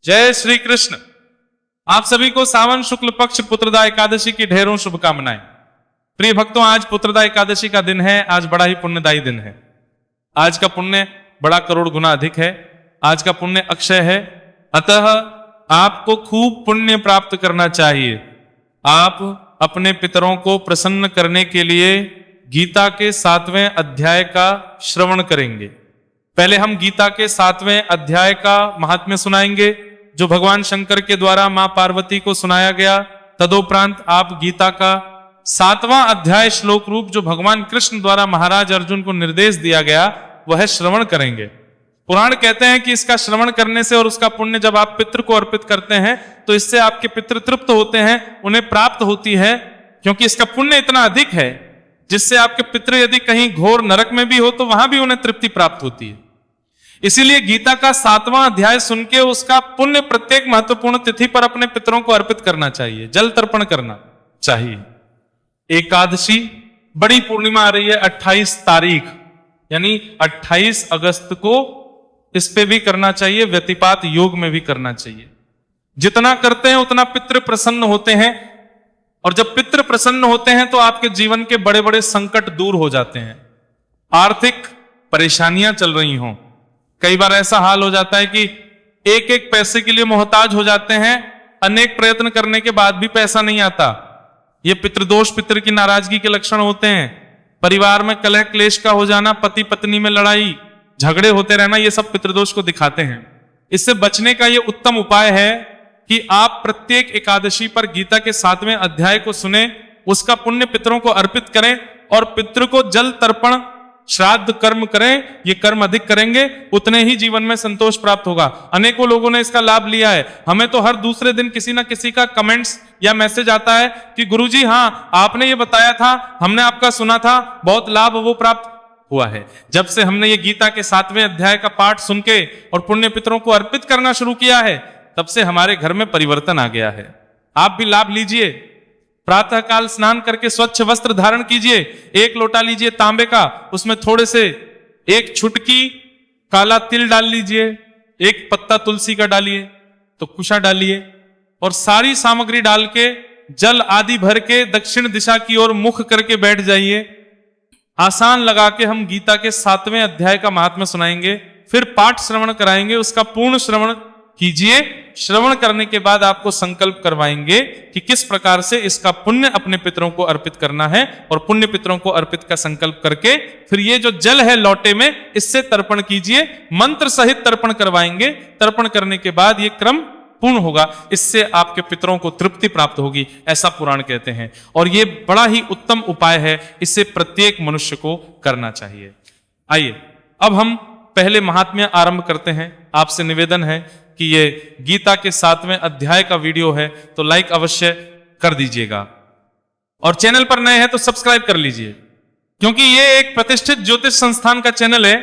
जय श्री कृष्ण। आप सभी को सावन शुक्ल पक्ष पुत्रदा एकादशी की ढेरों शुभकामनाएं। प्रिय भक्तों, आज पुत्रदा एकादशी का दिन है। आज बड़ा ही पुण्यदायी दिन है। आज का पुण्य बड़ा करोड़ गुना अधिक है। आज का पुण्य अक्षय है। अतः आपको खूब पुण्य प्राप्त करना चाहिए। आप अपने पितरों को प्रसन्न करने के लिए गीता के 7वें अध्याय का श्रवण करेंगे। पहले हम गीता के 7वें अध्याय का महात्म्य सुनाएंगे, जो भगवान शंकर के द्वारा मां पार्वती को सुनाया गया। तदोपरांत आप गीता का 7वां अध्याय श्लोक रूप, जो भगवान कृष्ण द्वारा महाराज अर्जुन को निर्देश दिया गया, वह श्रवण करेंगे। पुराण कहते हैं कि इसका श्रवण करने से और उसका पुण्य जब आप पितृ को अर्पित करते हैं तो इससे आपके पितृ तृप्त होते हैं, उन्हें प्राप्त होती है, क्योंकि इसका पुण्य इतना अधिक है जिससे आपके पितृ यदि कहीं घोर नरक में भी हो तो वहां भी उन्हें तृप्ति प्राप्त होती है। इसीलिए गीता का 7वां अध्याय सुन के उसका पुण्य प्रत्येक महत्वपूर्ण तिथि पर अपने पितरों को अर्पित करना चाहिए, जल तर्पण करना चाहिए। एकादशी बड़ी पूर्णिमा आ रही है 28 तारीख, यानी 28 अगस्त को इस पे भी करना चाहिए, व्यतिपात योग में भी करना चाहिए। जितना करते हैं उतना पितृ प्रसन्न होते हैं, और जब पितृ प्रसन्न होते हैं तो आपके जीवन के बड़े बड़े संकट दूर हो जाते हैं। आर्थिक परेशानियां चल रही हों, कई बार ऐसा हाल हो जाता है कि एक एक पैसे के लिए मोहताज हो जाते हैं, अनेक प्रयत्न करने के बाद भी पैसा नहीं आता। ये पितृदोष, पितृ की नाराजगी के लक्षण होते हैं। परिवार में कलह क्लेश का हो जाना, पति पत्नी में लड़ाई झगड़े होते रहना, ये सब पितृदोष को दिखाते हैं। इससे बचने का ये उत्तम उपाय है कि आप प्रत्येक एकादशी पर गीता के 7वें अध्याय को सुने, उसका पुण्य पितरों को अर्पित करें और पितृ को जल तर्पण श्राद्ध कर्म करें। ये कर्म अधिक करेंगे उतने ही जीवन में संतोष प्राप्त होगा। अनेकों लोगों ने इसका लाभ लिया है। हमें तो हर दूसरे दिन किसी ना किसी का कमेंट्स या मैसेज आता है कि गुरुजी हाँ, आपने ये बताया था, हमने आपका सुना था, बहुत लाभ वो प्राप्त हुआ है। जब से हमने ये गीता के 7वें अध्याय का पाठ सुन के और पुण्य पितरों को अर्पित करना शुरू किया है, तब से हमारे घर में परिवर्तन आ गया है। आप भी लाभ लीजिए। प्रातः काल स्नान करके स्वच्छ वस्त्र धारण कीजिए। एक लोटा लीजिए तांबे का, उसमें थोड़े से एक छुटकी काला तिल डाल लीजिए, एक पत्ता तुलसी का डालिए, तो कुशा डालिए, और सारी सामग्री डाल के जल आदि भर के दक्षिण दिशा की ओर मुख करके बैठ जाइए। आसान लगा के हम गीता के 7वें अध्याय का महात्म्य सुनाएंगे, फिर पाठ श्रवण कराएंगे। उसका पूर्ण श्रवण कीजिए। श्रवण करने के बाद आपको संकल्प करवाएंगे कि किस प्रकार से इसका पुण्य अपने पितरों को अर्पित करना है, और पुण्य पितरों को अर्पित का संकल्प करके फिर ये जो जल है लोटे में, इससे तर्पण कीजिए। मंत्र सहित तर्पण करवाएंगे। तर्पण करने के बाद ये क्रम पूर्ण होगा। इससे आपके पितरों को तृप्ति प्राप्त होगी, ऐसा पुराण कहते हैं। और ये बड़ा ही उत्तम उपाय है, इसे प्रत्येक मनुष्य को करना चाहिए। आइए अब हम पहले महात्म्य आरंभ करते हैं। आपसे निवेदन है कि ये गीता के 7वें अध्याय का वीडियो है तो लाइक अवश्य कर दीजिएगा, और चैनल पर नए हैं तो सब्सक्राइब कर लीजिए, क्योंकि ये एक प्रतिष्ठित ज्योतिष संस्थान का चैनल है।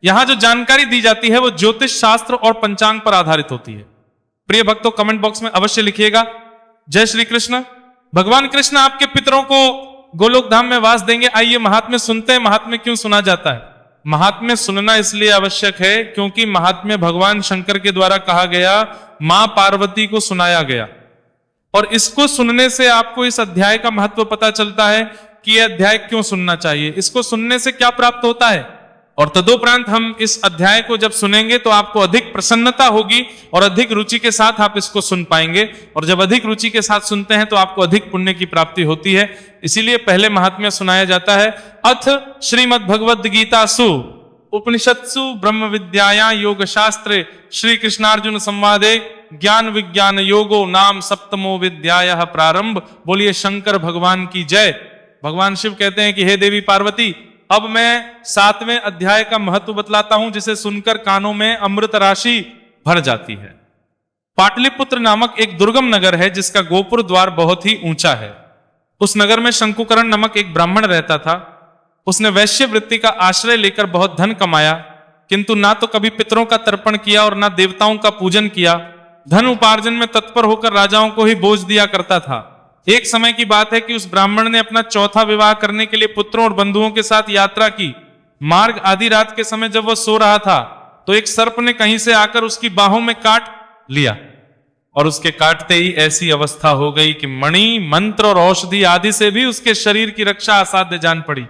यहां जो जानकारी दी जाती है वो ज्योतिष शास्त्र और पंचांग पर आधारित होती है। प्रिय भक्तों, कमेंट बॉक्स में अवश्य लिखिएगा जय श्री कृष्ण। भगवान कृष्ण आपके पितरों को गोलोक धाम में वास देंगे। आइए महात्म्य सुनते हैं। महात्म्य क्यों सुना जाता है? महात्म्य सुनना इसलिए आवश्यक है क्योंकि महात्म्य भगवान शंकर के द्वारा कहा गया, मां पार्वती को सुनाया गया, और इसको सुनने से आपको इस अध्याय का महत्व पता चलता है कि यह अध्याय क्यों सुनना चाहिए, इसको सुनने से क्या प्राप्त होता है। और तदोपरांत हम इस अध्याय को जब सुनेंगे तो आपको अधिक प्रसन्नता होगी और अधिक रुचि के साथ आप इसको सुन पाएंगे, और जब अधिक रुचि के साथ सुनते हैं तो आपको अधिक पुण्य की प्राप्ति होती है। इसीलिए पहले महात्म्य सुनाया जाता है। अथ श्रीमद् भगवद गीतासु उपनिषत्सु ब्रह्म विद्यायां योग शास्त्रे श्री कृष्णार्जुन संवादे ज्ञान विज्ञान योगो नाम सप्तमो विद्यायः प्रारंभ। बोलिए शंकर भगवान की जय। भगवान शिव कहते हैं कि हे देवी पार्वती, अब मैं 7वें अध्याय का महत्व बतलाता हूं, जिसे सुनकर कानों में अमृत राशि भर जाती है। पाटलिपुत्र नामक एक दुर्गम नगर है जिसका गोपुर द्वार बहुत ही ऊंचा है। उस नगर में शंकुकरण नामक एक ब्राह्मण रहता था। उसने वैश्य वृत्ति का आश्रय लेकर बहुत धन कमाया, किंतु ना तो कभी पितरों का तर्पण किया और ना देवताओं का पूजन किया। धन उपार्जन में तत्पर होकर राजाओं को ही बोझ दिया करता था। एक समय की बात है कि उस ब्राह्मण ने अपना चौथा विवाह करने के लिए पुत्रों और बंधुओं के साथ यात्रा की। मार्ग आधी रात के समय जब वह सो रहा था तो एक सर्प ने कहीं से आकर उसकी बाहों में काट लिया और उसके काटते ही ऐसी अवस्था हो गई कि मणि, मंत्र और औषधि आदि से भी उसके शरीर की रक्षा असाध्य जान पड़ी,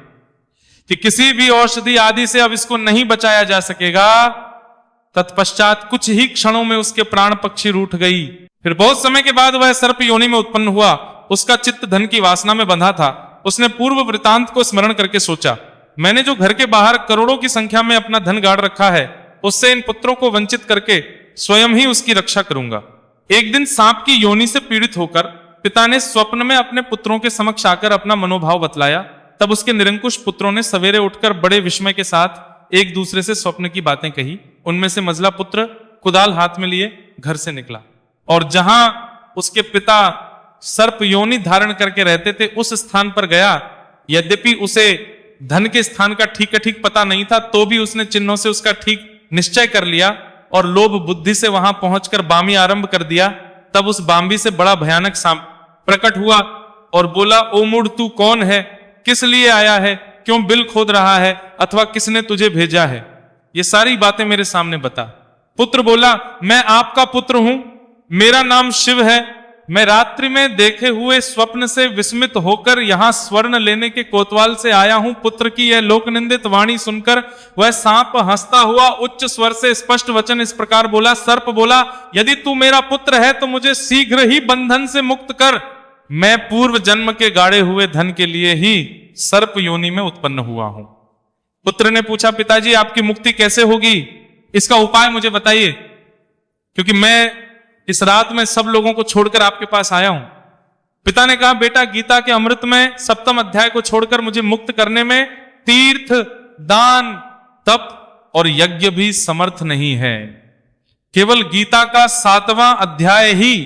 कि किसी भी औषधि आदि से अब इसको नहीं बचाया जा सकेगा। तत्पश्चात कुछ ही क्षणों में उसके प्राण पक्षी रूठ गई। फिर बहुत समय के बाद वह सर्प योनि में उत्पन्न हुआ। उसका चित्त धन की वासना में बंधा था। उसने पूर्व वृतांत को स्मरण करके सोचा, मैंने जो घर के बाहर करोड़ों की संख्या में अपना धन गाड़ रखा है, उससे इन पुत्रों को वंचित करके स्वयं ही उसकी रक्षा करूंगा। एक दिन सांप की योनि से पीड़ित होकर पिता ने स्वप्न में अपने पुत्रों के समक्ष आकर अपना मनोभाव बतलाया। तब उसके निरंकुश पुत्रों ने सवेरे उठकर बड़े विस्मय के साथ एक दूसरे से स्वप्न की बातें कही। उनमें से मझला पुत्र कुदाल हाथ में लिए घर से निकला और जहां उसके पिता सर्प योनि धारण करके रहते थे उस स्थान पर गया। यद्यपि उसे धन के स्थान का ठीक पता नहीं था, तो भी उसने चिन्हों से उसका ठीक निश्चय कर लिया और लोभ बुद्धि से वहां पहुंचकर बामी आरंभ कर दिया। तब उस बाम्बी से बड़ा भयानक सांप प्रकट हुआ और बोला, ओ मूढ़, तू कौन है? किस लिए आया है? क्यों बिल खोद रहा है? अथवा किसने तुझे भेजा है? ये सारी बातें मेरे सामने बता। पुत्र बोला, मैं आपका पुत्र हूं, मेरा नाम शिव है। मैं रात्रि में देखे हुए स्वप्न से विस्मित होकर यहां स्वर्ण लेने के कोतवाल से आया हूं। पुत्र की यह लोकनिंदित वाणी सुनकर वह सांप हंसता हुआ उच्च स्वर से स्पष्ट वचन इस प्रकार बोला। सर्प बोला, यदि तू मेरा पुत्र है तो मुझे शीघ्र ही बंधन से मुक्त कर। मैं पूर्व जन्म के गाड़े हुए धन के लिए ही सर्प योनि में उत्पन्न हुआ हूं। पुत्र ने पूछा, पिताजी आपकी मुक्ति कैसे होगी? इसका उपाय मुझे बताइए, क्योंकि मैं इस रात में सब लोगों को छोड़कर आपके पास आया हूं। पिता ने कहा, बेटा, गीता के अमृत में 7वें अध्याय को छोड़कर मुझे मुक्त करने में तीर्थ, दान, तप और यज्ञ भी समर्थ नहीं है। केवल गीता का 7वां अध्याय ही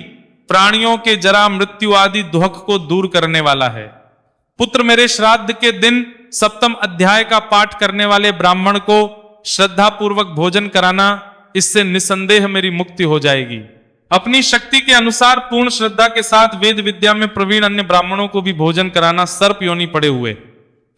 प्राणियों के जरा, मृत्यु आदि दुख को दूर करने वाला है। पुत्र, मेरे श्राद्ध के दिन 7वें अध्याय का पाठ करने वाले ब्राह्मण को श्रद्धा पूर्वक भोजन कराना, इससे निसंदेह मेरी मुक्ति हो जाएगी। अपनी शक्ति के अनुसार पूर्ण श्रद्धा के साथ वेद विद्या में प्रवीण अन्य ब्राह्मणों को भी भोजन कराना। सर्प योनि पड़े हुए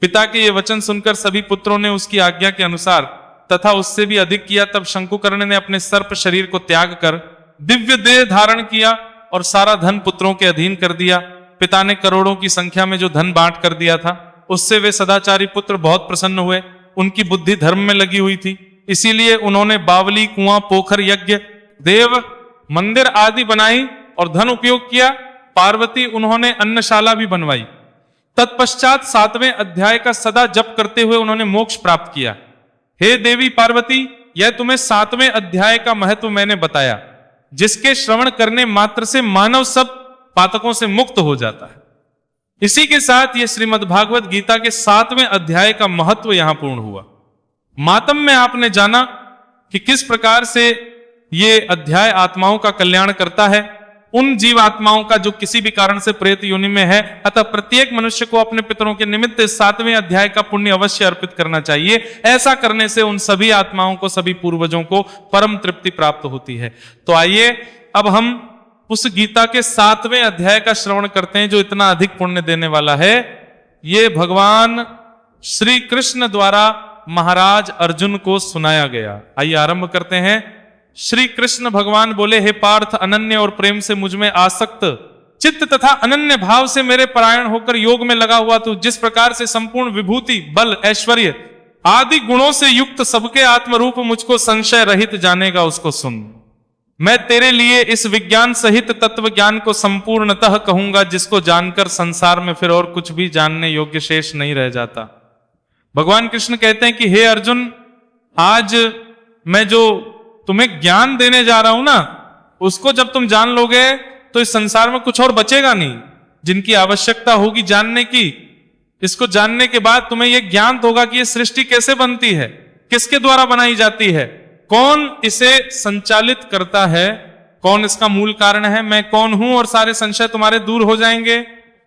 पिता के ये वचन सुनकर सभी पुत्रों ने उसकी आज्ञा के अनुसार तथा उससे भी अधिक किया। तब शंकुकर्ण ने अपने सर्प शरीर को त्याग कर दिव्य देह धारण किया और सारा धन पुत्रों के अधीन कर दिया। पिता ने करोड़ों की संख्या में जो धन बांट कर दिया था, उससे वे सदाचारी पुत्र बहुत प्रसन्न हुए। उनकी बुद्धि धर्म में लगी हुई थी, इसीलिए उन्होंने बावली, कुआं, पोखर, यज्ञ, देव, मंदिर आदि बनाई और धन उपयोग किया। पार्वती उन्होंने अन्नशाला भी बनवाई। तत्पश्चात 7वें अध्याय का सदा जप करते हुए उन्होंने मोक्ष प्राप्त किया। हे देवी पार्वती, यह तुम्हें 7वें अध्याय का महत्व मैंने बताया, जिसके श्रवण करने मात्र से मानव सब पातकों से मुक्त हो जाता है। इसी के साथ यह श्रीमद् भागवत गीता के 7वें अध्याय का महत्व यहां पूर्ण हुआ। मातम में आपने जाना कि किस प्रकार से ये अध्याय आत्माओं का कल्याण करता है, उन जीव आत्माओं का जो किसी भी कारण से प्रेत योनि में है। अतः प्रत्येक मनुष्य को अपने पितरों के निमित्त 7वें अध्याय का पुण्य अवश्य अर्पित करना चाहिए। ऐसा करने से उन सभी आत्माओं को, सभी पूर्वजों को परम तृप्ति प्राप्त होती है। तो आइए अब हम उस गीता के 7वें अध्याय का श्रवण करते हैं, जो इतना अधिक पुण्य देने वाला है। ये भगवान श्री कृष्ण द्वारा महाराज अर्जुन को सुनाया गया। आइए आरंभ करते हैं। श्री कृष्ण भगवान बोले, हे पार्थ, अनन्य और प्रेम से मुझ में आसक्त चित्त तथा अनन्य भाव से मेरे परायण होकर योग में लगा हुआ तू, जिस प्रकार से संपूर्ण विभूति, बल, ऐश्वर्य आदि गुणों से युक्त सबके आत्मरूप मुझको संशय रहित जानेगा, उसको सुन। मैं तेरे लिए इस विज्ञान सहित तत्व ज्ञान को संपूर्णतः कहूंगा, जिसको जानकर संसार में फिर और कुछ भी जानने योग्य शेष नहीं रह जाता। भगवान कृष्ण कहते हैं कि हे अर्जुन, आज मैं जो तुम्हें ज्ञान देने जा रहा हूं ना, उसको जब तुम जान लोगे तो इस संसार में कुछ और बचेगा नहीं। जिनकी आवश्यकता होगी जानने की, इसको जानने के बाद तुम्हें यह ज्ञान होगा कि यह सृष्टि कैसे बनती है, किसके द्वारा बनाई जाती है, कौन इसे संचालित करता है, कौन इसका मूल कारण है, मैं कौन हूं, और सारे संशय तुम्हारे दूर हो जाएंगे।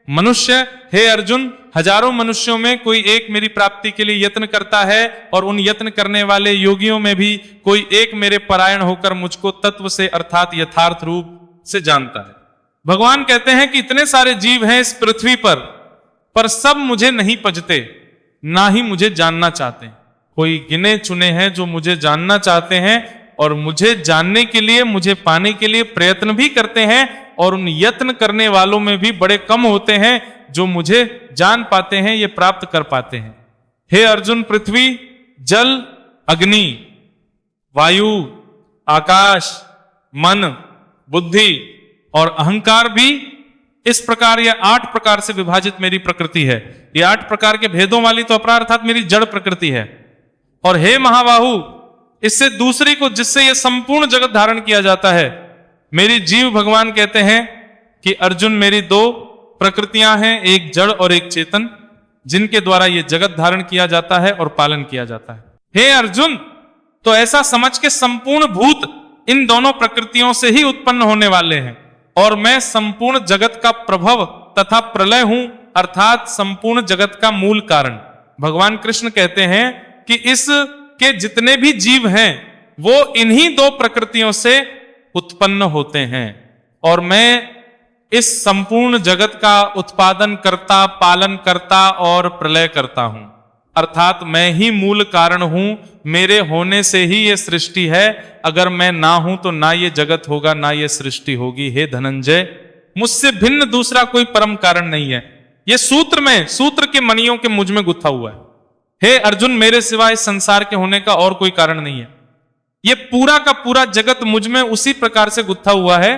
मनुष्य, हे अर्जुन, हजारों मनुष्यों में कोई एक मेरी प्राप्ति के लिए यत्न करता है, और उन यत्न करने वाले योगियों में भी कोई एक मेरे परायण होकर मुझको तत्व से अर्थात यथार्थ रूप से जानता है। भगवान कहते हैं कि इतने सारे जीव हैं इस पृथ्वी पर सब मुझे नहीं पजते, ना ही मुझे जानना चाहते। कोई गिने चुने हैं जो मुझे जानना चाहते हैं, और मुझे जानने के लिए, मुझे पाने के लिए प्रयत्न भी करते हैं, और उन यत्न करने वालों में भी बड़े कम होते हैं जो मुझे जान पाते हैं, ये प्राप्त कर पाते हैं। हे अर्जुन, पृथ्वी, जल, अग्नि, वायु, आकाश, मन, बुद्धि और अहंकार भी इस प्रकार या 8 प्रकार से विभाजित मेरी प्रकृति है। ये 8 प्रकार के भेदों वाली तो अपरा अर्थात मेरी जड़ प्रकृति है। और हे महाबाहु, इससे दूसरी को जिससे यह संपूर्ण जगत धारण किया जाता है, मेरी जीव भगवान कहते हैं कि अर्जुन मेरी 2 प्रकृतियां हैं, एक जड़ और एक चेतन, जिनके द्वारा यह जगत धारण किया जाता है और पालन किया जाता है। हे अर्जुन, तो ऐसा समझ के संपूर्ण भूत इन दोनों प्रकृतियों से ही उत्पन्न होने वाले हैं, और मैं संपूर्ण जगत का प्रभव तथा प्रलय हूं, अर्थात संपूर्ण जगत का मूल कारण। भगवान कृष्ण कहते हैं कि इस के जितने भी जीव हैं वो इन्हीं 2 प्रकृतियों से उत्पन्न होते हैं, और मैं इस संपूर्ण जगत का उत्पादन करता, पालन करता और प्रलय करता हूं, अर्थात मैं ही मूल कारण हूं। मेरे होने से ही ये सृष्टि है, अगर मैं ना हूं तो ना ये जगत होगा, ना ये सृष्टि होगी। हे धनंजय, मुझसे भिन्न दूसरा कोई परम कारण नहीं है। ये सूत्र के मणियों के मुझ में गुथा हुआ है। हे अर्जुन, मेरे सिवाय इस संसार के होने का और कोई कारण नहीं है। ये पूरा का पूरा जगत मुझ में उसी प्रकार से गुथा हुआ है,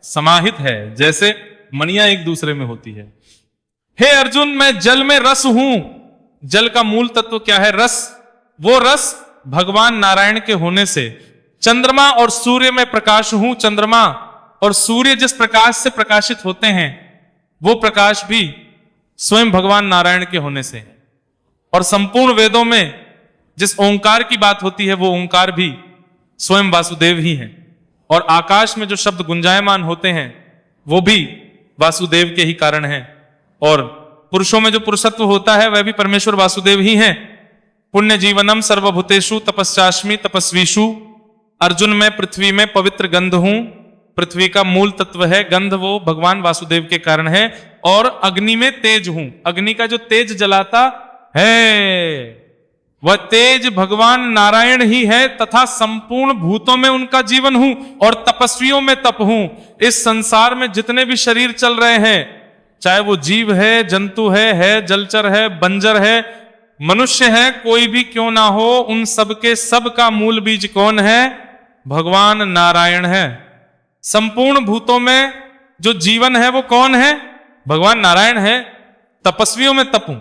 समाहित है, जैसे मणियां एक दूसरे में होती है। हे अर्जुन, मैं जल में रस हूं। जल का मूल तत्व क्या है? रस। वो रस भगवान नारायण के होने से चंद्रमा और सूर्य में प्रकाश हूं। चंद्रमा और सूर्य जिस प्रकाश से प्रकाशित होते हैं, वो प्रकाश भी स्वयं भगवान नारायण के होने से है। और संपूर्ण वेदों में जिस ओंकार की बात होती है, वो ओंकार भी स्वयं वासुदेव ही हैं। और आकाश में जो शब्द गुंजायमान होते हैं, वो भी वासुदेव के ही कारण हैं। और पुरुषों में जो पुरुषत्व होता है, वह भी परमेश्वर वासुदेव ही हैं। पुण्य जीवनम सर्वभूतेषु तपस्यास्मि तपस्वीषु। अर्जुन, मैं पृथ्वी में पवित्र गंध हूं। पृथ्वी का मूल तत्व है गंध, वो भगवान वासुदेव के कारण है। और अग्नि में तेज हूं। अग्नि का जो तेज जलाता है, वह तेज भगवान नारायण ही है, तथा संपूर्ण भूतों में उनका जीवन हूं। और तपस्वियों में तप हूं। इस संसार में जितने भी शरीर चल रहे हैं, चाहे वो जीव है, जंतु है जलचर है, बंजर है, मनुष्य है, कोई भी क्यों ना हो, उन सबके सब का मूल बीज कौन है? भगवान नारायण है। संपूर्ण भूतों में जो जीवन है वो कौन है? भगवान नारायण है। तपस्वियों में तप हूं।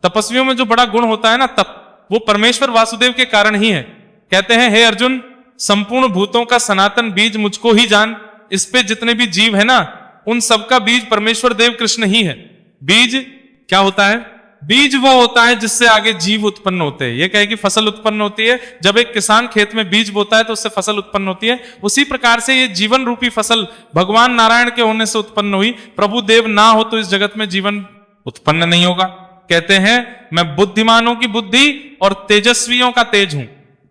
तपस्वियों में जो बड़ा गुण होता है ना, तप, वो परमेश्वर वासुदेव के कारण ही है। कहते हैं, हे अर्जुन, संपूर्ण भूतों का सनातन बीज मुझको ही जान। इस पे जितने भी जीव है ना, उन सबका बीज परमेश्वर देव कृष्ण ही है। बीज क्या होता है? बीज वो होता है जिससे आगे जीव उत्पन्न होते हैं। ये कहे कि फसल उत्पन्न होती है, जब एक किसान खेत में बीज बोता है तो उससे फसल उत्पन्न होती है। उसी प्रकार से ये जीवन रूपी फसल भगवान नारायण के होने से उत्पन्न हुई। प्रभु देव ना हो तो इस जगत में जीवन उत्पन्न नहीं होगा। कहते हैं, मैं बुद्धिमानों की बुद्धि और तेजस्वियों का तेज हूं।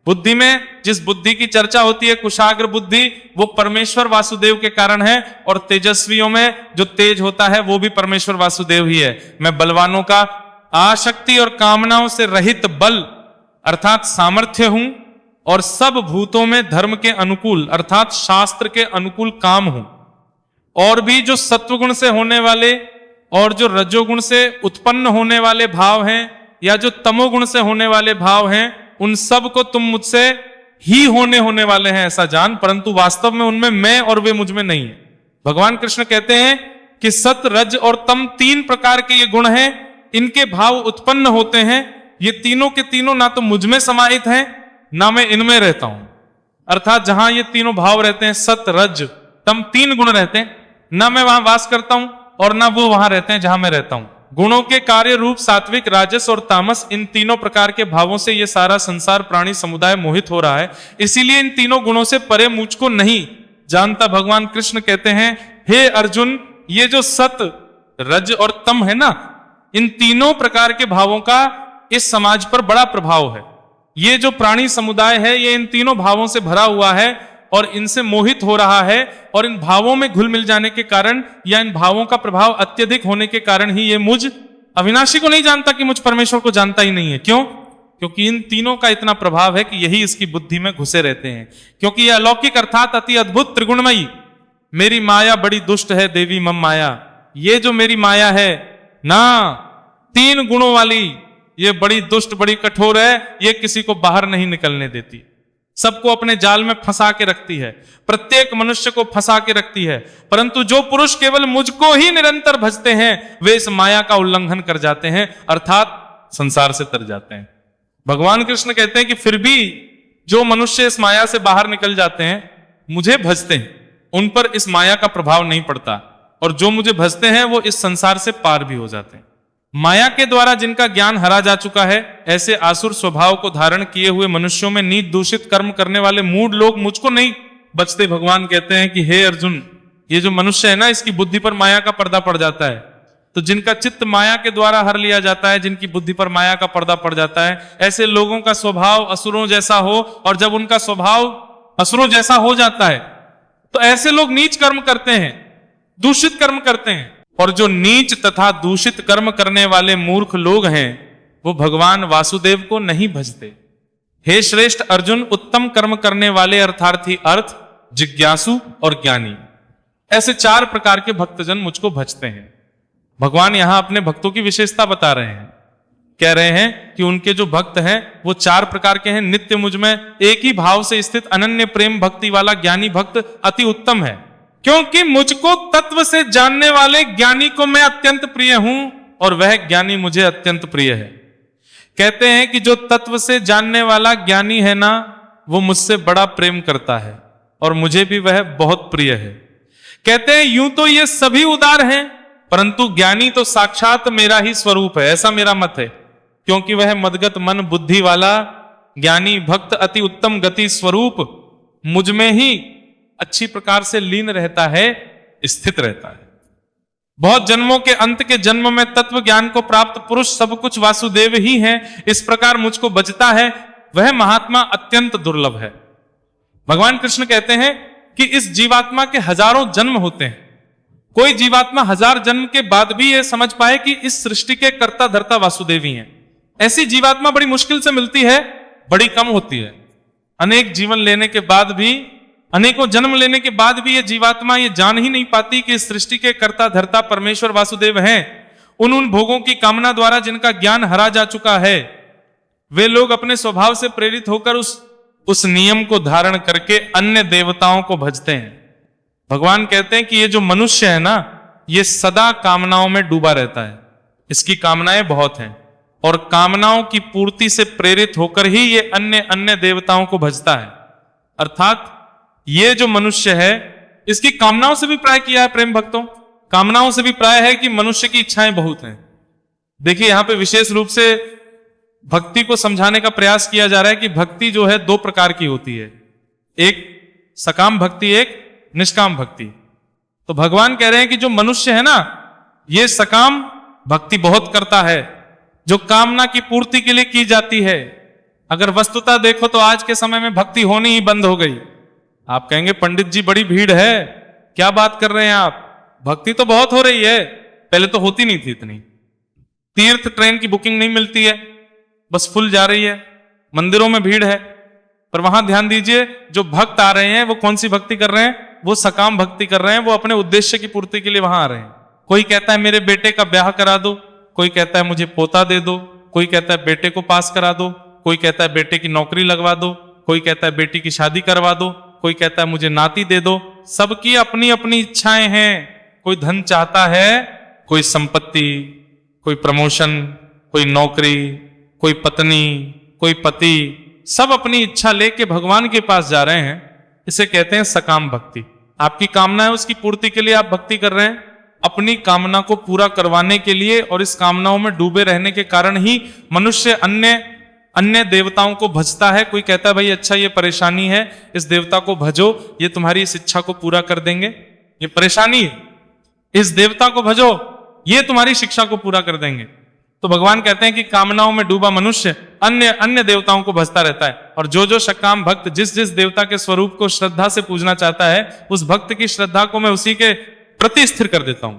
बुद्धि में जिस बुद्धि की चर्चा होती है, कुशाग्र बुद्धि, वो परमेश्वर वासुदेव के कारण है। और तेजस्वियों में जो तेज होता है, वो भी परमेश्वर वासुदेव ही है। मैं बलवानों का आसक्ति और कामनाओं से रहित बल अर्थात सामर्थ्य हूं। और सब भूतों में धर्म के अनुकूल अर्थात शास्त्र के अनुकूल काम हूं। और भी जो सत्वगुण से होने वाले और जो रजोगुण से उत्पन्न होने वाले भाव हैं, या जो तमोगुण से होने वाले भाव हैं, उन सब को तुम मुझसे ही होने वाले हैं ऐसा जान, परंतु वास्तव में उनमें मैं और वे मुझ में नहीं है। भगवान कृष्ण कहते हैं कि सत, रज और तम 3 प्रकार के ये गुण हैं। इनके भाव उत्पन्न होते हैं। ये तीनों के तीनों ना तो मुझ में समाहित हैं, ना मैं इनमें रहता हूं। अर्थात जहां ये तीनों भाव रहते हैं, सत, रज, तम, 3 गुण रहते हैं, ना मैं वहां वास करता हूं और ना वो वहां रहते हैं जहां मैं रहता हूं। गुणों के कार्य रूप सात्विक, राजस और तामस, इन तीनों प्रकार के भावों से ये सारा संसार प्राणी समुदाय मोहित हो रहा है। इसीलिए इन तीनों गुणों से परे मुझको नहीं जानता। भगवान कृष्ण कहते हैं, हे अर्जुन, ये जो सत, रज और तम है ना, इन तीनों प्रकार के भावों का इस समाज पर बड़ा प्रभाव है। ये जो प्राणी समुदाय है, ये इन तीनों भावों से भरा हुआ है और इनसे मोहित हो रहा है। और इन भावों में घुल मिल जाने के कारण, या इन भावों का प्रभाव अत्यधिक होने के कारण ही ये मुझ अविनाशी को नहीं जानता कि मुझ परमेश्वर को जानता ही नहीं है। क्यों? क्योंकि इन तीनों का इतना प्रभाव है कि यही इसकी बुद्धि में घुसे रहते हैं। क्योंकि यह अलौकिक अर्थात अति अद्भुत त्रिगुणमयी मेरी माया बड़ी दुष्ट है देवी मम माया, ये जो मेरी माया है ना, 3 गुणों वाली, ये बड़ी दुष्ट बड़ी कठोर है, ये किसी को बाहर नहीं निकलने देती, सबको अपने जाल में फंसा के रखती है, प्रत्येक मनुष्य को फंसा के रखती है। परंतु जो पुरुष केवल मुझको ही निरंतर भजते हैं वे इस माया का उल्लंघन कर जाते हैं, अर्थात संसार से तर जाते हैं। भगवान कृष्ण कहते हैं कि फिर भी जो मनुष्य इस माया से बाहर निकल जाते हैं, मुझे भजते हैं, उन पर इस माया का प्रभाव नहीं पड़ता, और जो मुझे भजते हैं वो इस संसार से पार भी हो जाते हैं। माया के द्वारा जिनका ज्ञान हरा जा चुका है, ऐसे आसुर स्वभाव को धारण किए हुए मनुष्यों में नीच दूषित कर्म करने वाले मूढ़ लोग मुझको नहीं बचते। भगवान कहते हैं कि हे अर्जुन, ये जो मनुष्य है ना, इसकी बुद्धि पर माया का पर्दा पड़ जाता है। तो जिनका चित्त माया के द्वारा हर लिया जाता है, जिनकी बुद्धि पर माया का पर्दा पड़ जाता है, ऐसे लोगों का स्वभाव असुरों जैसा हो, और जब उनका स्वभाव असुरों जैसा हो जाता है तो ऐसे लोग नीच कर्म करते हैं, दूषित कर्म करते हैं। और जो नीच तथा दूषित कर्म करने वाले मूर्ख लोग हैं वो भगवान वासुदेव को नहीं भजते। हे श्रेष्ठ अर्जुन, उत्तम कर्म करने वाले अर्थार्थी अर्थ, जिज्ञासु और ज्ञानी, ऐसे 4 प्रकार के भक्तजन मुझको भजते हैं। भगवान यहां अपने भक्तों की विशेषता बता रहे हैं, कह रहे हैं कि उनके जो भक्त हैं वो 4 प्रकार के हैं। नित्य मुझ में एक ही भाव से स्थित अनन्य प्रेम भक्ति वाला ज्ञानी भक्त अति उत्तम है, क्योंकि मुझको तत्व से जानने वाले ज्ञानी को मैं अत्यंत प्रिय हूं और वह ज्ञानी मुझे अत्यंत प्रिय है। कहते हैं कि जो तत्व से जानने वाला ज्ञानी है ना, वो मुझसे बड़ा प्रेम करता है और मुझे भी वह बहुत प्रिय है। कहते हैं यूं तो ये सभी उदार हैं, परंतु ज्ञानी तो साक्षात मेरा ही स्वरूप है, ऐसा मेरा मत है, क्योंकि वह मदगत मन बुद्धि वाला ज्ञानी भक्त अति उत्तम गति स्वरूप मुझ में ही अच्छी प्रकार से लीन रहता है, स्थित रहता है। बहुत जन्मों के अंत के जन्म में तत्व ज्ञान को प्राप्त पुरुष सब कुछ वासुदेव ही है, इस प्रकार मुझको बचता है, वह महात्मा अत्यंत दुर्लभ है। भगवान कृष्ण कहते हैं कि इस जीवात्मा के हजारों जन्म होते हैं, कोई जीवात्मा 1000 जन्म के बाद भी यह समझ पाए कि इस सृष्टि के कर्ता धर्ता वासुदेव ही हैं। ऐसी जीवात्मा बड़ी मुश्किल से मिलती है, बड़ी कम होती है। अनेक जीवन लेने के बाद भी, अनेकों जन्म लेने के बाद भी ये जीवात्मा ये जान ही नहीं पाती कि इस सृष्टि के कर्ता धर्ता परमेश्वर वासुदेव हैं। उन भोगों की कामना द्वारा जिनका ज्ञान हरा जा चुका है, वे लोग अपने स्वभाव से प्रेरित होकर उस नियम को धारण करके अन्य देवताओं को भजते हैं। भगवान कहते हैं कि ये जो मनुष्य है ना, ये सदा कामनाओं में डूबा रहता है, इसकी कामनाएं बहुत हैं, और कामनाओं की पूर्ति से प्रेरित होकर ही ये अन्य अन्य देवताओं को भजता है। अर्थात ये जो मनुष्य है, इसकी कामनाओं से भी प्राय किया है प्रेम भक्तों, कामनाओं से भी प्राय है कि मनुष्य की इच्छाएं बहुत हैं। देखिए यहां पे विशेष रूप से भक्ति को समझाने का प्रयास किया जा रहा है कि भक्ति जो है 2 प्रकार की होती है, एक सकाम भक्ति, एक निष्काम भक्ति। तो भगवान कह रहे हैं कि जो मनुष्य है ना, ये सकाम भक्ति बहुत करता है, जो कामना की पूर्ति के लिए की जाती है। अगर वस्तुतः देखो तो आज के समय में भक्ति होनी ही बंद हो गई। आप कहेंगे पंडित जी बड़ी भीड़ है, क्या बात कर रहे हैं आप, भक्ति तो बहुत हो रही है, पहले तो होती नहीं थी इतनी। तीर्थ ट्रेन की बुकिंग नहीं मिलती है, बस फुल जा रही है, मंदिरों में भीड़ है, पर वहां ध्यान दीजिए जो भक्त आ रहे हैं वो कौन सी भक्ति कर रहे हैं, वो सकाम भक्ति कर रहे हैं, वो अपने उद्देश्य की पूर्ति के लिए वहां आ रहे हैं। कोई कहता है मेरे बेटे का ब्याह करा दो, कोई कहता है मुझे पोता दे दो, कोई कहता है बेटे को पास करा दो, कोई कहता है बेटे की नौकरी लगवा दो, कोई कहता है बेटी की शादी करवा दो, कोई कहता है मुझे नाती दे दो। सबकी अपनी अपनी इच्छाएं हैं, कोई धन चाहता है, कोई संपत्ति, कोई प्रमोशन, कोई नौकरी, कोई पत्नी, कोई पति, सब अपनी इच्छा लेके भगवान के पास जा रहे हैं। इसे कहते हैं सकाम भक्ति। आपकी कामना है, उसकी पूर्ति के लिए आप भक्ति कर रहे हैं, अपनी कामना को पूरा करवाने के लिए, और इस कामनाओं में डूबे रहने के कारण ही मनुष्य अन्य देवताओं को भजता है। कोई कहता है भाई अच्छा ये परेशानी है, इस देवता को भजो, ये तुम्हारी इस इच्छा को पूरा कर देंगे, ये परेशानी है, इस देवता को भजो, ये तुम्हारी शिक्षा को पूरा कर देंगे। तो भगवान कहते हैं कि कामनाओं में डूबा मनुष्य अन्य देवताओं को भजता रहता है, और जो सकाम भक्त जिस देवता के स्वरूप को श्रद्धा से पूजना चाहता है, उस भक्त की श्रद्धा को मैं उसी के प्रति स्थिर कर देता हूं।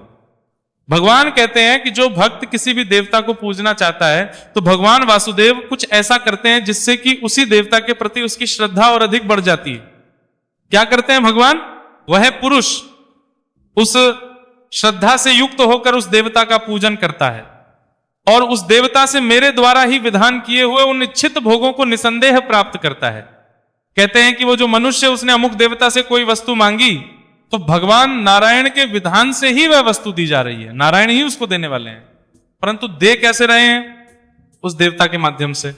भगवान कहते हैं कि जो भक्त किसी भी देवता को पूजना चाहता है तो भगवान वासुदेव कुछ ऐसा करते हैं जिससे कि उसी देवता के प्रति उसकी श्रद्धा और अधिक बढ़ जाती है। क्या करते हैं भगवान? वह पुरुष उस श्रद्धा से युक्त होकर उस देवता का पूजन करता है और उस देवता से मेरे द्वारा ही विधान किए हुए उन इच्छित भोगों को निसंदेह प्राप्त करता है। कहते हैं कि वो जो मनुष्य उसने अमुक देवता से कोई वस्तु मांगी तो भगवान नारायण के विधान से ही वह वस्तु दी जा रही है, नारायण ही उसको देने वाले हैं, परंतु दे कैसे रहे हैं? उस देवता के माध्यम से।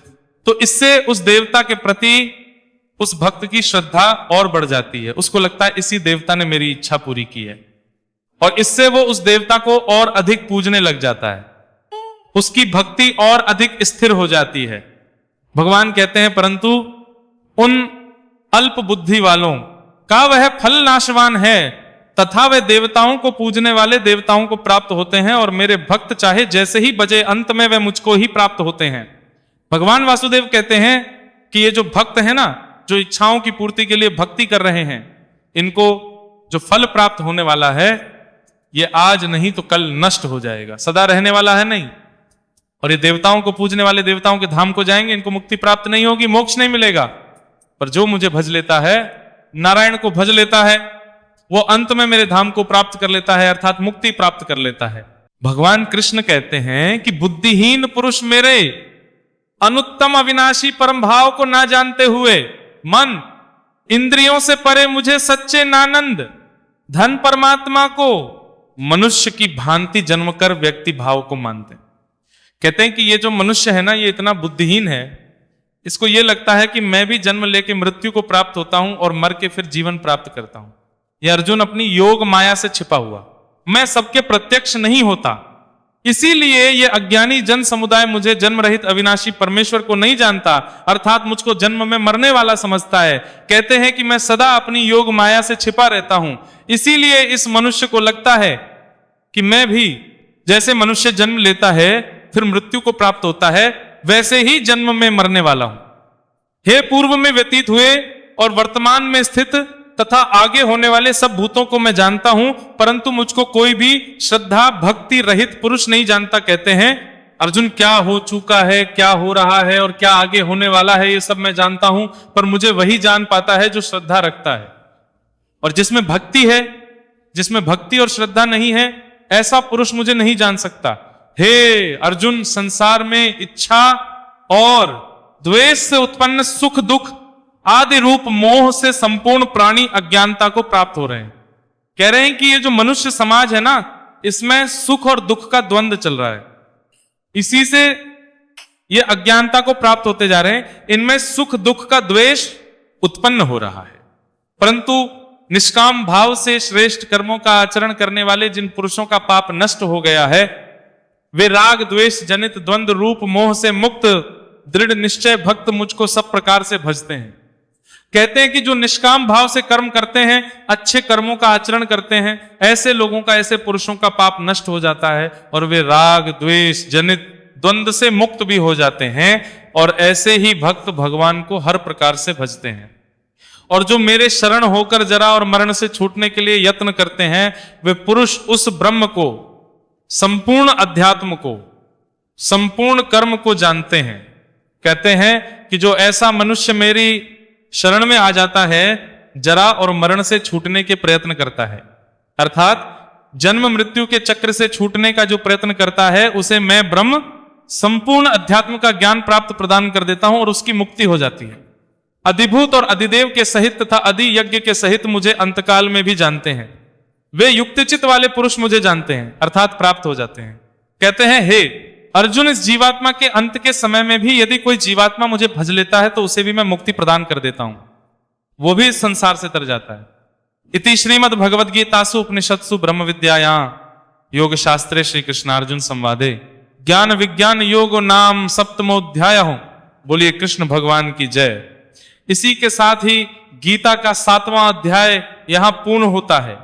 तो इससे उस देवता के प्रति उस भक्त की श्रद्धा और बढ़ जाती है, उसको लगता है इसी देवता ने मेरी इच्छा पूरी की है, और इससे वो उस देवता को और अधिक पूजने लग जाता है, उसकी भक्ति और अधिक स्थिर हो जाती है। भगवान कहते हैं परंतु उन अल्प बुद्धि वालों का वह फल नाशवान है, तथा वे देवताओं को पूजने वाले देवताओं को प्राप्त होते हैं, और मेरे भक्त चाहे जैसे ही बजे अंत में वे मुझको ही प्राप्त होते हैं। भगवान वासुदेव कहते हैं कि ये जो भक्त है ना, जो इच्छाओं की पूर्ति के लिए भक्ति कर रहे हैं, इनको जो फल प्राप्त होने वाला है ये आज नहीं तो कल नष्ट हो जाएगा, सदा रहने वाला है नहीं। और ये देवताओं को पूजने वाले देवताओं के धाम को जाएंगे, इनको मुक्ति प्राप्त नहीं होगी, मोक्ष नहीं मिलेगा। पर जो मुझे भज लेता है, नारायण को भज लेता है, वो अंत में मेरे धाम को प्राप्त कर लेता है, अर्थात मुक्ति प्राप्त कर लेता है। भगवान कृष्ण कहते हैं कि बुद्धिहीन पुरुष मेरे अनुत्तम अविनाशी परम भाव को ना जानते हुए मन इंद्रियों से परे मुझे सच्चे नानंद धन परमात्मा को मनुष्य की भांति जन्म कर व्यक्ति भाव को मानते हैं। कहते हैं कि ये जो मनुष्य है ना, ये इतना बुद्धिहीन है, इसको ये लगता है कि मैं भी जन्म लेके मृत्यु को प्राप्त होता हूं और मर के फिर जीवन प्राप्त करता हूं। ये अर्जुन अपनी योग माया से छिपा हुआ, मैं सबके प्रत्यक्ष नहीं होता, इसीलिए ये अज्ञानी जन समुदाय मुझे जन्म रहित अविनाशी परमेश्वर को नहीं जानता, अर्थात मुझको जन्म में मरने वाला समझता है। कहते हैं कि मैं सदा अपनी योग माया से छिपा रहता हूं, इसीलिए इस मनुष्य को लगता है कि मैं भी जैसे मनुष्य जन्म लेता है फिर मृत्यु को प्राप्त होता है, वैसे ही जन्म में मरने वाला हूं। हे पूर्व में व्यतीत हुए और वर्तमान में स्थित तथा आगे होने वाले सब भूतों को मैं जानता हूं, परंतु मुझको कोई भी श्रद्धा भक्ति रहित पुरुष नहीं जानता। कहते हैं अर्जुन, क्या हो चुका है, क्या हो रहा है और क्या आगे होने वाला है, ये सब मैं जानता हूं, पर मुझे वही जान पाता है जो श्रद्धा रखता है। और जिसमें भक्ति है, जिसमें भक्ति और श्रद्धा नहीं है, ऐसा पुरुष मुझे नहीं जान सकता। हे अर्जुन, संसार में इच्छा और द्वेष से उत्पन्न सुख दुख आदि रूप मोह से संपूर्ण प्राणी अज्ञानता को प्राप्त हो रहे हैं। कह रहे हैं कि ये जो मनुष्य समाज है ना, इसमें सुख और दुख का द्वंद्व चल रहा है, इसी से ये अज्ञानता को प्राप्त होते जा रहे हैं। इनमें सुख दुख का द्वेष उत्पन्न हो रहा है, परंतु निष्काम भाव से श्रेष्ठ कर्मों का आचरण करने वाले जिन पुरुषों का पाप नष्ट हो गया है, वे राग द्वेष जनित द्वंद्व रूप मोह से मुक्त दृढ़ निश्चय भक्त मुझको सब प्रकार से भजते हैं। कहते हैं कि जो निष्काम भाव से कर्म करते हैं, अच्छे कर्मों का आचरण करते हैं, ऐसे लोगों का, ऐसे पुरुषों का पाप नष्ट हो जाता है और वे राग द्वेष जनित द्वंद्व से मुक्त भी हो जाते हैं, और ऐसे ही भक्त भगवान को हर प्रकार से भजते हैं। और जो मेरे शरण होकर जरा और मरण से छूटने के लिए यत्न करते हैं, वे पुरुष उस ब्रह्म को, संपूर्ण अध्यात्म को, संपूर्ण कर्म को जानते हैं। कहते हैं कि जो ऐसा मनुष्य मेरी शरण में आ जाता है, जरा और मरण से छूटने के प्रयत्न करता है, अर्थात जन्म मृत्यु के चक्र से छूटने का जो प्रयत्न करता है, उसे मैं ब्रह्म संपूर्ण अध्यात्म का ज्ञान प्राप्त प्रदान कर देता हूं और उसकी मुक्ति हो जाती है। अधिभूत और अधिदेव के सहित तथा अधि यज्ञ के सहित मुझे अंतकाल में भी जानते हैं। वे युक्तचित वाले पुरुष मुझे जानते हैं, अर्थात प्राप्त हो जाते हैं। कहते हैं हे अर्जुन, इस जीवात्मा के अंत के समय में भी यदि कोई जीवात्मा मुझे भज लेता है तो उसे भी मैं मुक्ति प्रदान कर देता हूं, वो भी इस संसार से तर जाता है। इति श्रीमद् भगवद गीतासु उपनिषत्सु ब्रह्म विद्यायां योग शास्त्रे श्री कृष्णार्जुन संवादे ज्ञान विज्ञान योग नाम सप्तमोध्याय। बोलिए कृष्ण भगवान की जय। इसी के साथ ही गीता का 7वां अध्याय यहां पूर्ण होता है।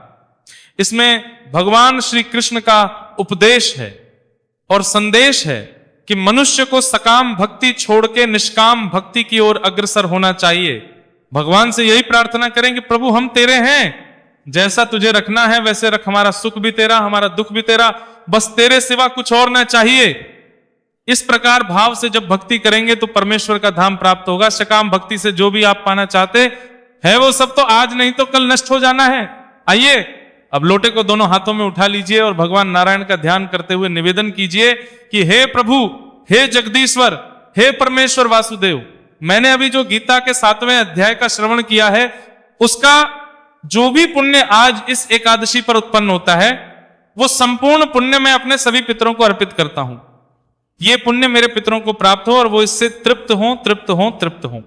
इसमें भगवान श्री कृष्ण का उपदेश है और संदेश है कि मनुष्य को सकाम भक्ति छोड़ के निष्काम भक्ति की ओर अग्रसर होना चाहिए। भगवान से यही प्रार्थना करें कि प्रभु हम तेरे हैं, जैसा तुझे रखना है वैसे रख, हमारा सुख भी तेरा, हमारा दुख भी तेरा, बस तेरे सिवा कुछ और ना चाहिए। इस प्रकार भाव से जब भक्ति करेंगे तो परमेश्वर का धाम प्राप्त होगा। सकाम भक्ति से जो भी आप पाना चाहते हैं वो सब तो आज नहीं तो कल नष्ट हो जाना है। आइए अब लोटे को दोनों हाथों में उठा लीजिए और भगवान नारायण का ध्यान करते हुए निवेदन कीजिए कि हे प्रभु, हे जगदीश्वर, हे परमेश्वर वासुदेव, मैंने अभी जो गीता के 7वें अध्याय का श्रवण किया है उसका जो भी पुण्य आज इस एकादशी पर उत्पन्न होता है वो संपूर्ण पुण्य मैं अपने सभी पितरों को अर्पित करता हूं। ये पुण्य मेरे पितरों को प्राप्त हो और वो इससे तृप्त हो, तृप्त हो, तृप्त हो।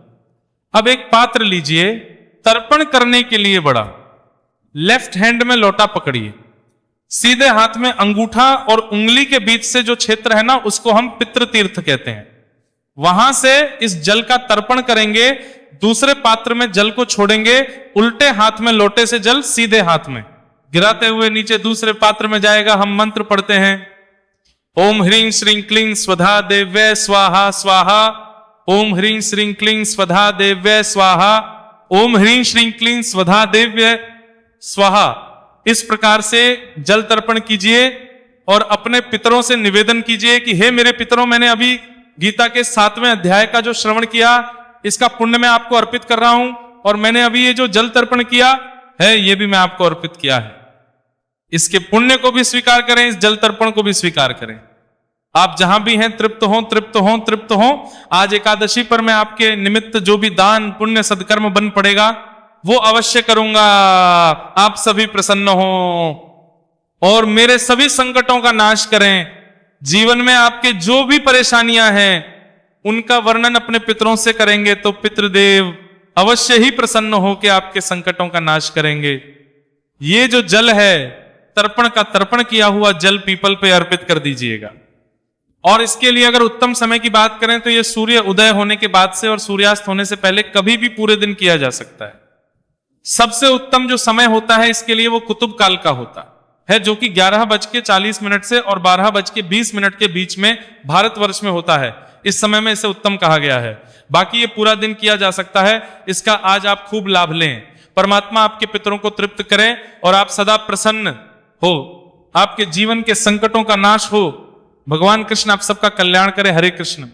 अब एक पात्र लीजिए, तर्पण करने के लिए बड़ा, लेफ्ट हैंड में लोटा पकड़िए, सीधे हाथ में अंगूठा और उंगली के बीच से जो क्षेत्र है ना उसको हम पितृ तीर्थ कहते हैं। वहां से इस जल का तर्पण करेंगे, दूसरे पात्र में जल को छोड़ेंगे, उल्टे हाथ में लोटे से जल सीधे हाथ में गिराते हुए नीचे दूसरे पात्र में जाएगा। हम मंत्र पढ़ते हैं, ओम ह्रीं श्रीं क्लीं स्वधा देव्य स्वाहा स्वाहा, ओम ह्रीं श्रीं क्लीं स्वधा देव्य स्वाहा, ओम ह्रीं श्रीं क्लीं स्वधा देव्य स्वाहा। इस प्रकार से जल तर्पण कीजिए और अपने पितरों से निवेदन कीजिए कि हे मेरे पितरों, मैंने अभी गीता के 7वें अध्याय का जो श्रवण किया इसका पुण्य मैं आपको अर्पित कर रहा हूं, और मैंने अभी ये जो जल तर्पण किया है ये भी मैं आपको अर्पित किया है। इसके पुण्य को भी स्वीकार करें, इस जल तर्पण को भी स्वीकार करें। आप जहां भी हैं तृप्त हो, तृप्त हो, तृप्त हो। आज एकादशी पर मैं आपके निमित्त जो भी दान पुण्य सदकर्म बन पड़ेगा वो अवश्य करूंगा। आप सभी प्रसन्न हो और मेरे सभी संकटों का नाश करें। जीवन में आपके जो भी परेशानियां हैं उनका वर्णन अपने पितरों से करेंगे तो पितृदेव अवश्य ही प्रसन्न हो के आपके संकटों का नाश करेंगे। ये जो जल है तर्पण का, तर्पण किया हुआ जल पीपल पे अर्पित कर दीजिएगा। और इसके लिए अगर उत्तम समय की बात करें तो ये सूर्य उदय होने के बाद से और सूर्यास्त होने से पहले कभी भी पूरे दिन किया जा सकता है। सबसे उत्तम जो समय होता है इसके लिए वो कुतुब काल का होता है, जो कि 11:40 से और 12:20 के बीच में भारतवर्ष में होता है। इस समय में इसे उत्तम कहा गया है। बाकी ये पूरा दिन किया जा सकता है। इसका आज आप खूब लाभ लें। परमात्मा आपके पितरों को तृप्त करें और आप सदा प्रसन्न हो, आपके जीवन के संकटों का नाश हो। भगवान कृष्ण आप सबका कल्याण करे। हरे कृष्ण।